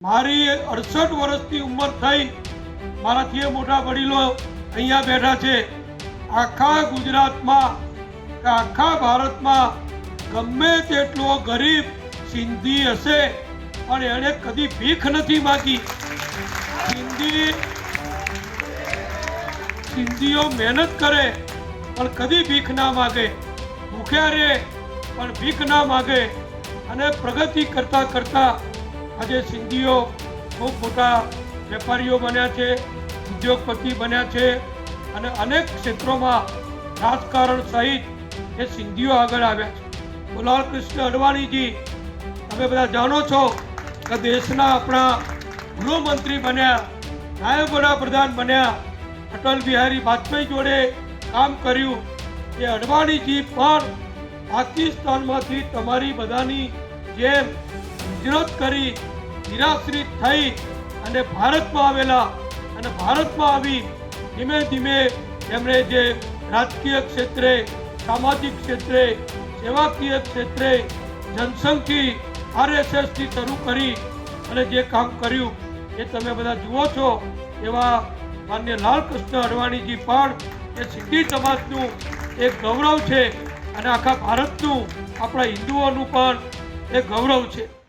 મારી 68 વર્ષની ઉંમર થઈ, મારાથી મોટા વડીલો અહીંયા બેઠા છે। આખા ગુજરાતમાં કે આખા ભારતમાં ગમે તેટલો ગરીબ સિંધી હશે પણ એણે કદી ભીખ નથી માગી। સિંધીઓ મહેનત કરે પણ કદી ભીખ ના માગે, ભૂખ્યા રહે પણ ભીખ ના માગે અને પ્રગતિ કરતા કરતા આજે સિંધીઓ ખૂબ મોટા વેપારીઓ બન્યા છે, ઉદ્યોગપતિ બન્યા છે અને અનેક ક્ષેત્રોમાં રાજકારણ સહિત એ સિંધીઓ આગળ આવ્યા છે। લાલકૃષ્ણ અડવાણીજી, તમે બધા જાણો છો કે દેશના આપણા ગૃહમંત્રી બન્યા, નાયબ વડાપ્રધાન બન્યા, અટલ બિહારી વાજપેયી જોડે કામ કર્યું। એ અડવાણીજી પણ પાકિસ્તાનમાંથી તમારી બધાની જેમ હિજરત કરી, નિરાશ્રિત થઈ અને ભારતમાં આવેલા અને ભારતમાં આવી ધીમે ધીમે એમણે જે રાજકીય ક્ષેત્રે, સામાજિક ક્ષેત્રે, સેવાકીય ક્ષેત્રે જનસંઘથી RSSથી શરૂ કરી અને જે કામ કર્યું એ તમે બધા જુઓ છો। એવા માન્ય લાલકૃષ્ણ અડવાણીજી પણ એ સિંધી સમાજનું એક ગૌરવ છે અને આખા ભારતનું, આપણા હિન્દુઓનું પણ એક ગૌરવ છે।